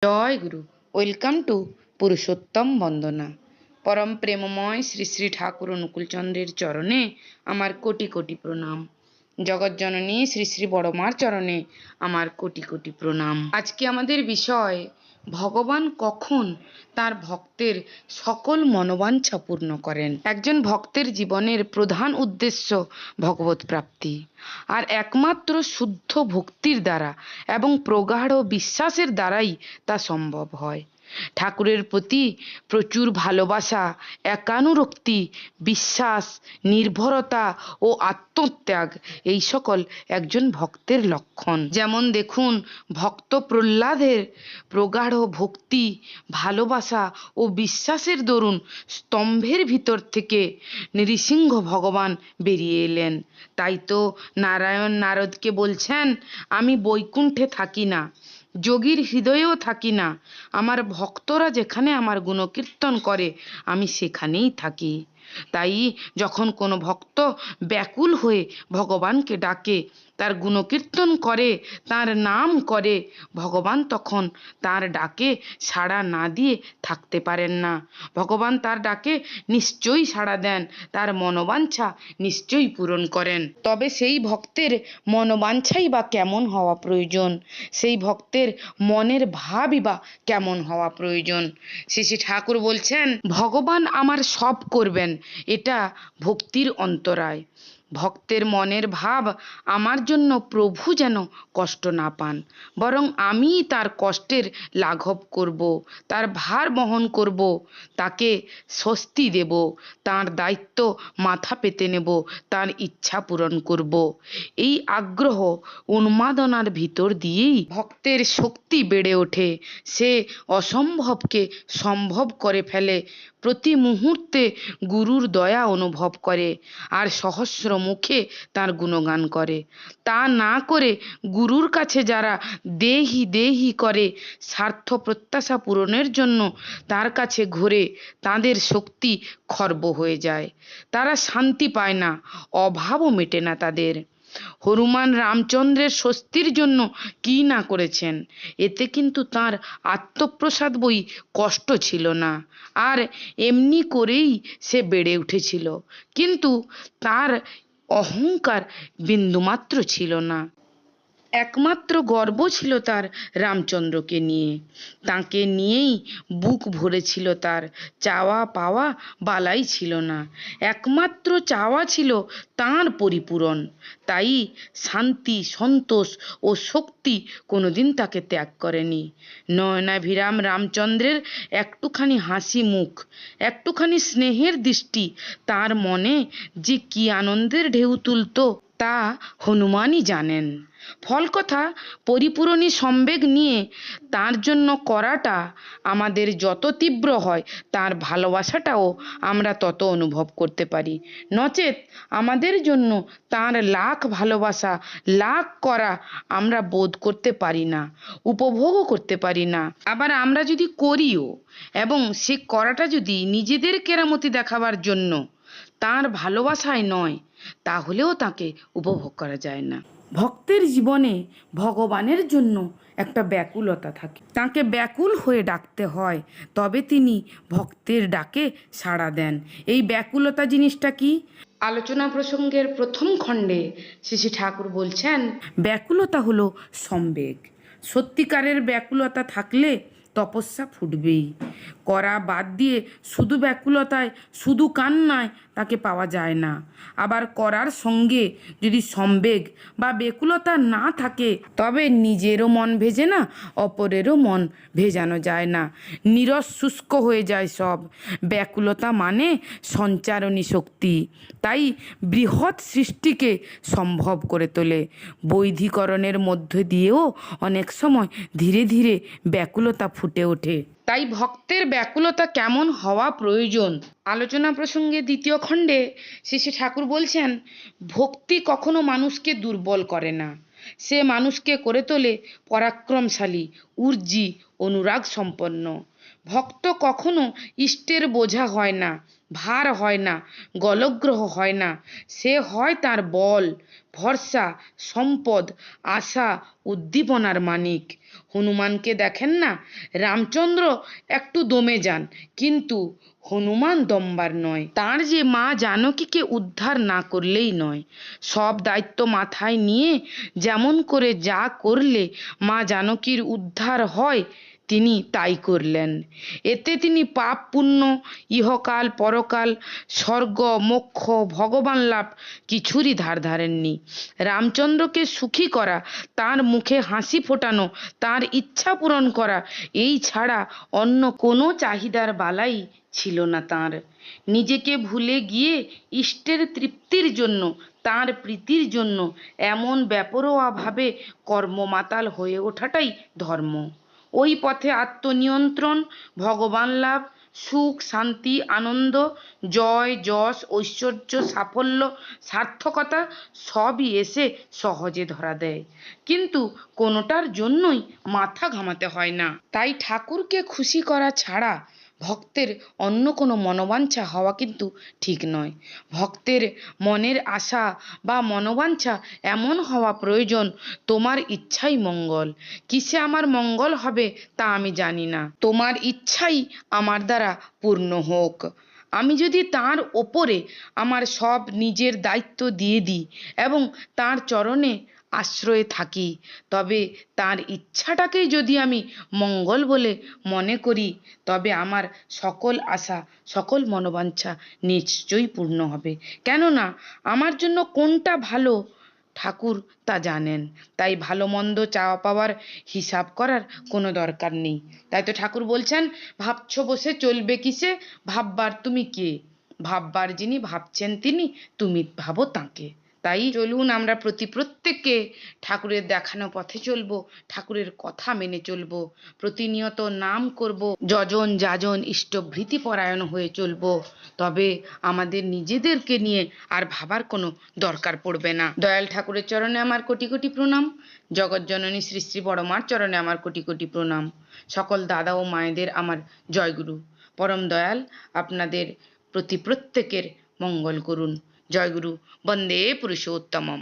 Joy Guru. Welcome to Purushottam বন্দনা। পরম প্রেমময় শ্রী শ্রী ঠাকুর অনুকূলচন্দ্রের চরণে আমার কোটি কোটি প্রণাম। জগৎজননী শ্রী শ্রী বড়মার চরণে আমার কোটি কোটি প্রণাম। আজকে আমাদের বিষয়, ভগবান কখন তার ভক্তের সকল মনোবাঞ্ছা পূর্ণ করেন। একজন ভক্তের জীবনের প্রধান উদ্দেশ্য ভগবত প্রাপ্তি, আর একমাত্র শুদ্ধ ভক্তির দ্বারা এবং প্রগাঢ় বিশ্বাসের দ্বারাই তা সম্ভব হয়। ঠাকুরের প্রতি প্রচুর ভালোবাসা, একানুরক্তি, বিশ্বাস, নির্ভরতা ও আত্মত্যাগ এই সকল একজন ভক্তের লক্ষণ। যেমন দেখুন, ভক্ত প্রহ্লাদের প্রগাঢ় ভক্তি, ভালোবাসা ও বিশ্বাসের দরুন স্তম্ভের ভিতর থেকে নৃসিংহ ভগবান বেরিয়ে এলেন। তাই তো নারায়ণ নারদকে বলছেন, আমি বৈকুণ্ঠে থাকি না, যোগীর হৃদয়েও থাকি না, আমার ভক্তরা যেখানে আমার গুণকীর্তন করে আমি সেখানেই থাকি। তাই যখন কোনো ভক্ত ব্যাকুল হয়ে ভগবানকে ডাকে, তার গুণকীর্তন করে, তার নাম করে, ভগবান তখন তার ডাকে সাড়া না দিয়ে থাকতে পারেন না। ভগবান তার ডাকে নিশ্চয়ই সাড়া দেন, তার মনোবাঞ্ছা নিশ্চয়ই পূরণ করেন। তবে সেই ভক্তের মনোবাঞ্ছাই বা কেমন হওয়া প্রয়োজন, সেই ভক্তের মনের ভাবই বা কেমন হওয়া প্রয়োজন। শ্রী শ্রী ঠাকুর বলছেন, ভগবান আমার সব করবেন, এটা ভক্তির অন্তরায়। ভক্তের মনের ভাব, আমার জন্য প্রভু যেন কষ্ট না পান, বরং আমি তার কষ্টের লাঘব করব, তার ভার বহন করব, তাকে স্বস্তি দেব, তার দায়িত্ব মাথা পেতে নেব, তার ইচ্ছা পূরণ করব। এই আগ্রহ উন্মাদনার ভিতর দিয়েই ভক্তের শক্তি বেড়ে ওঠে। সে অসম্ভবকে সম্ভব করে ফেলে, প্রতি মুহূর্তে গুরুর দয়া অনুভব করে, আর সহস্র মুখে তার গুণগান করে। তা না করে গুরুর কাছে যারা দেহি দেহি করে, স্বার্থ প্রত্যাশা পূরণের জন্য তার কাছে ঘোরে, তাদের শক্তি খর্ব হয়ে যায়, তারা শান্তি পায় না, অভাবও মেটে না তাদের। হনুমান রামচন্দ্রের স্বস্তির জন্য কি না করেছেন, এতে কিন্তু তার আত্মপ্রসাদ বই কষ্ট ছিল না, আর এমনি করেই সে বেড়ে উঠেছিল, কিন্তু তার অহংকার বিন্দুমাত্র ছিল না। একমাত্র গর্ব ছিল তার রামচন্দ্রকে নিয়ে, তাকে নিয়েই বুক ভরেছিল তার, চাওয়া পাওয়া বালাই ছিল না, একমাত্র চাওয়া ছিল তাঁর পরিপূরণ। তাই শান্তি, সন্তোষ ও শক্তি কোনোদিন তাকে ত্যাগ করেনি। নয়নাভিরাম রামচন্দ্রের একটুখানি হাসি মুখ, একটুখানি স্নেহের দৃষ্টি তার মনে যে কি আনন্দের ঢেউ তুলত, তা হনুমানই জানেন। ফল কথা, পরিপূরণী সম্বেগ নিয়ে তার জন্য করাটা আমাদের যত তীব্র হয়, তার ভালোবাসাটাও আমরা তত অনুভব করতে পারি। নচেত আমাদের জন্য তার লাখ ভালোবাসা, লাখ করা আমরা বোধ করতে পারি না, উপভোগও করতে পারি না। আবার আমরা যদি করিও, এবং সে করাটা যদি নিজেদের কেরামতি দেখাবার জন্য, তার ভালোবাসায় নয়, তাহলেও তাকে উপভোগ করা যায় না। ভক্তের জীবনে ভগবানের জন্য একটা ব্যাকুলতা থাকে, তাকে ব্যাকুল হয়ে ডাকতে হয়, তবে তিনি ভক্তের ডাকে সাড়া দেন। এই ব্যাকুলতা জিনিসটা কি? আলোচনা প্রসঙ্গের প্রথম খণ্ডে শ্রী শ্রী ঠাকুর বলছেন, ব্যাকুলতা হলো সম্বেগ। সত্যিকারের ব্যাকুলতা থাকলে তপস্যা ফুটবেই। করা বাদ দিয়ে শুধু ব্যাকুলতায়, শুধু কান্নায় তাকে পাওয়া যায় না। আবার করার সঙ্গে যদি সম্বেগ বা ব্যাকুলতা না থাকে, তবে নিজেরও মন ভেজে না, অপরেরও মন ভেজানো যায় না, নীরস শুষ্ক হয়ে যায় সব। ব্যাকুলতা মানে সঞ্চারণী শক্তি, তাই বৃহৎ সৃষ্টিকে সম্ভব করে তোলে। বৈধিকরণের মধ্য দিয়েও অনেক সময় ধীরে ধীরে ব্যাকুলতা ফুটে ওঠে। তাই ভক্তের ব্যাকুলতা কেমন হওয়া প্রয়োজন, আলোচনা প্রসঙ্গে দ্বিতীয় খণ্ডে শ্রী শ্রী ঠাকুর বলছেন, ভক্তি কখনো মানুষকে দুর্বল করে না, সে মানুষকে করে তোলে পরাক্রমশালী, উর্জি, অনুরাগ সম্পন্ন। ভক্ত কখনো ইষ্টের বোঝা হয় না, ভার হয় না, গলগ্রহ হয় না। সে হয় তার বল, ভরসা, সম্পদ, আশা, উদ্দীপনার মানিক। হনুমানকে দেখেন না, রামচন্দ্র একটু দমে যান, কিন্তু হনুমান দমবার নয়। তার যে মা জানকীকে উদ্ধার না করলেই নয়, সব দায়িত্ব মাথায় নিয়ে যেমন করে যা করলে মা জানকীর উদ্ধার হয় তিনি তাই করলেন। এতে তিনি পাপ পুণ্য, ইহকাল পরকাল, স্বর্গ মোক্ষ, ভগবান লাভ কিছুরই ধার ধারেননি। রামচন্দ্রকে সুখী করা, তার মুখে হাসি ফোটানো, তার ইচ্ছা পূরণ করা, এই ছাড়া অন্য কোনো চাহিদার বালাই ছিল না তাঁর। নিজেকে ভুলে গিয়ে ইষ্টের তৃপ্তির জন্য, তাঁর প্রীতির জন্য এমন বেপরোয়াভাবে কর্মমাতাল হয়ে ওঠাটাই ধর্ম। ওই পথে আত্মনিয়ন্ত্রণ, ভগবান লাভ, সুখ শান্তি আনন্দ, জয় যশ ঐশ্বর্য সাফল্য সার্থকতা সবই এসে সহজে ধরা দেয়, কিন্তু কোনোটার জন্যই মাথা ঘামাতে হয় না। তাই ঠাকুরকে খুশি করা ছাড়া ভক্তের অন্য কোনো মনোবাঞ্ছা হওয়া কিন্তু ঠিক নয়। ভক্তের মনের আশা বা মনোবাঞ্ছা এমন হওয়া প্রয়োজন, তোমার ইচ্ছাই মঙ্গল। কিসে আমার মঙ্গল হবে তা আমি জানি না, তোমার ইচ্ছাই আমার দ্বারা পূর্ণ হোক। আমি যদি তাঁর ওপরে আমার সব নিজের দায়িত্ব দিয়ে দিই এবং তাঁর চরণে আশ্রয়ে থাকি, তবে তাঁর ইচ্ছাটাকেই যদি আমি মঙ্গল বলে মনে করি, তবে আমার সকল আশা সকল মনোবাঞ্ছা নিশ্চয়ই পূর্ণ হবে। কেননা আমার জন্য কোনটা ভালো ঠাকুর তা জানেন। তাই ভালো মন্দ চাওয়া পাওয়ার হিসাব করার কোনো দরকার নেই। তাই তো ঠাকুর বলছেন, ভাবছো বসে চলবে কিসে, ভাববার তুমি কে? ভাববার যিনি ভাবছেন তিনি, তুমি ভাবো তাঁকে। তাই চলুন আমরা প্রত্যেককে ঠাকুরের দেখানো পথে চলবো, ঠাকুরের কথা মেনে চলবো, প্রতিনিয়ত নাম করব, যজন যাজন ইষ্টভৃতি পরায়ণ হয়ে চলবো। তবে আমাদের নিজেদেরকে নিয়ে আর ভাবার কোনো দরকার পড়বে না। দয়াল ঠাকুরের চরণে আমার কোটি কোটি প্রণাম। জগৎজননী শ্রী শ্রী বড়মার চরণে আমার কোটি কোটি প্রণাম। সকল দাদা ও মায়েদের আমার জয়গুরু। পরম দয়াল আপনাদের প্রত্যেকের মঙ্গল করুন। জয়গুরু। বন্দে পুরুষোত্তমম।